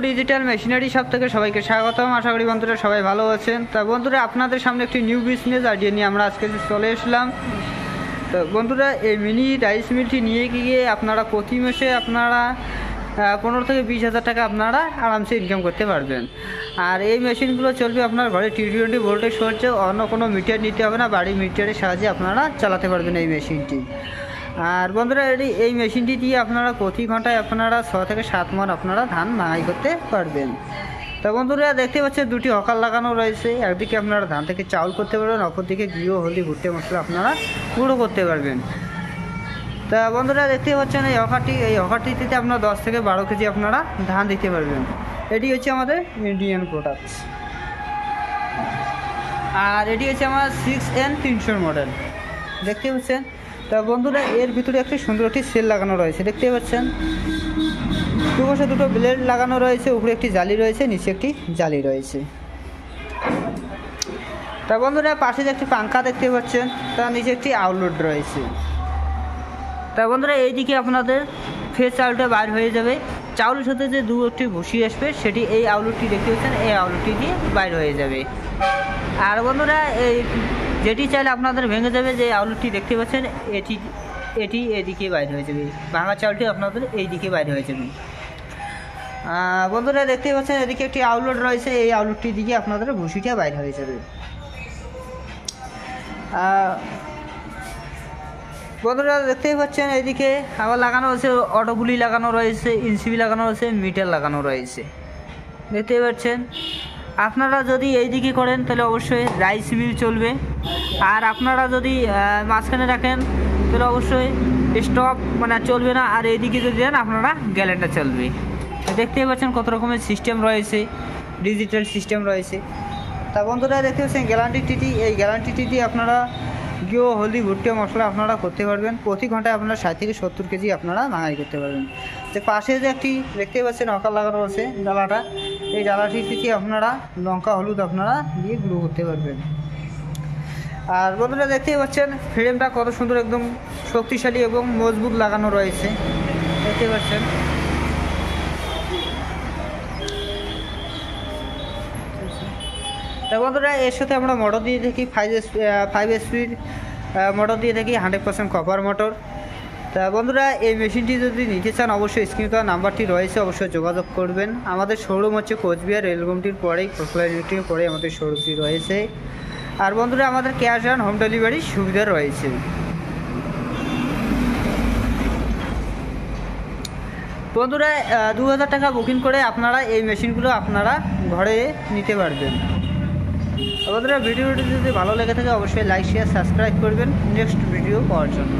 Digital machinery shop থেকে সবাইকে স্বাগতম। আশা করি বন্ধুরা সবাই ভালো আছেন। তা বন্ধুরা আপনাদের সামনে একটি নিউ বিজনেস আইডিয়া নিয়ে আমরা আজকে চলে এসলাম। তো বন্ধুরা এই মিনি রাইস মিলটি নিয়ে গিয়ে আপনারা প্রতি মাসে আপনারা 15 থেকে 20,000 টাকা আপনারা আরামসে ইনকাম করতে পারবেন। আর এই মেশিনগুলো চলবে আপনার ঘরে T20 ভোল্টেজ সহজে, অন্য কোনো মিটার নিতে হবে না, বাড়ির মিটারের সাহায্যে আপনারা চালাতে পারবেন এই মেশিনটি। আর বন্ধুরা এই মেশিনটি দিয়ে আপনারা প্রতি ঘন্টায় আপনারা 6 থেকে 7 মণ আপনারা ধান মাড়াই করতে পারবেন। তা বন্ধুরা দেখতে পাচ্ছেন দুটি হকার লাগানো রয়েছে, একদিকে আপনারা ধান থেকে চাউল করতে পারবেন, অপরদিকে ঘিও, হলদি, ভুট্টা মশলা আপনারা গুঁড়ো করতে পারবেন। তা বন্ধুরা দেখতে পাচ্ছেন এই হকারটিতে আপনারা 10 থেকে 12 কেজি আপনারা ধান দিতে পারবেন। এটি হচ্ছে আমাদের ইন্ডিয়ান প্রোডাক্টস। আর এটি হচ্ছে আমার 6N300 মডেল দেখতে পাচ্ছেন। তা বন্ধুরা এর ভিতরে একটি সুন্দর একটি সেল লাগানো রয়েছে দেখতে পাচ্ছেন। দুপাশে দুটো ব্লেড লাগানো রয়েছে, উপরে একটি জালি রয়েছে, নিচে একটি জালি রয়েছে। তা বন্ধুরা পাশে যে একটি পাঙ্খা দেখতে পাচ্ছেন, তার নিচে একটি আউটলেট রয়েছে। তা বন্ধুরা এইদিকে আপনাদের ফ্রেশ চাউলটা বাইর হয়ে যাবে, চাউলের সাথে যে দু একটি ভুসি আসবে সেটি এই আউটলেটটি দেখতে পাচ্ছেন, এই আউটলেটটি দিয়ে বাইর হয়ে যাবে। আর বন্ধুরা এই যেটি চাইলে আপনাদের ভেঙে যাবে, যে আউটলেটটি দেখতে পাচ্ছেন এটি এদিকে বাইর হয়ে যাবে, ভাঙা চাউলটি আপনাদের এই দিকে বাইর হয়ে যাবে। বন্ধুরা দেখতে পাচ্ছেন এদিকে একটি আউটলেট রয়েছে, এই আউটলেটটির দিকে আপনাদের ভুসিটা বাইর হয়ে যাবে। বন্ধুরা দেখতেই পাচ্ছেন এদিকে আবার লাগানো রয়েছে অটোগুলি লাগানো রয়েছে, ইনসিবি লাগানো রয়েছে, মিটার লাগানো রয়েছে দেখতেই পাচ্ছেন। আপনারা যদি এই দিকে করেন তাহলে অবশ্যই রাইস মিল চলবে, আর আপনারা যদি মাঝখানে রাখেন তাহলে অবশ্যই স্টক চলবে না, আর এইদিকে যদি দেন আপনারা গ্যালেন্ডার চলবে। দেখতেই পাচ্ছেন কত রকমের সিস্টেম রয়েছে, ডিজিটাল সিস্টেম রয়েছে। তা বন্ধুরা দেখতে পাচ্ছেন গ্যারান্টিটি, এই গ্যারান্টিটি দিয়ে আপনারা ঘিও, হলদি, ভুট্টা মশলা আপনারা করতে পারবেন। প্রতি ঘন্টায় আপনারা 60 থেকে 70 কেজি আপনারা মাঙাই করতে পারবেন। যে পাশে যে একটি দেখতে পাচ্ছেন হকার লাগানো আছে ডালাটা, এই ডালাটিতে আপনারা লঙ্কা, হলুদ আপনারা দিয়ে গুঁড়ো করতে পারবেন। আর বন্ধুরা দেখতেই পাচ্ছেন ফ্রেমটা কত সুন্দর, একদম শক্তিশালী এবং মজবুত লাগানো রয়েছে দেখতে পাচ্ছেন। তা বন্ধুরা এর সাথে আমরা মোটর দিয়ে থাকি 5 স্পিড মোটর দিয়ে থাকি, 100% কপার মোটর। তা বন্ধুরা এই মেশিনটি যদি নিতে চান অবশ্যই স্ক্রিনে দেওয়া নাম্বারটি রয়েছে, অবশ্যই যোগাযোগ করবেন। আমাদের শোরুম হচ্ছে কোচবিহার রেলগুমটির পরেই, প্রোফ্লাইনটির পরে আমাদের শোরুমটি রয়েছে। আর বন্ধুরা আমাদের ক্যাশ অন হোম ডেলিভারির সুবিধা রয়েছে। বন্ধুরা 2000 টাকা বুকিং করে আপনারা এই মেশিনগুলো আপনারা ঘরে নিতে পারবেন। বন্ধুরা ভিডিওটি যদি ভালো লেগে থাকে অবশ্যই লাইক, শেয়ার, সাবস্ক্রাইব করবেন নেক্সট ভিডিও পাওয়ার জন্য।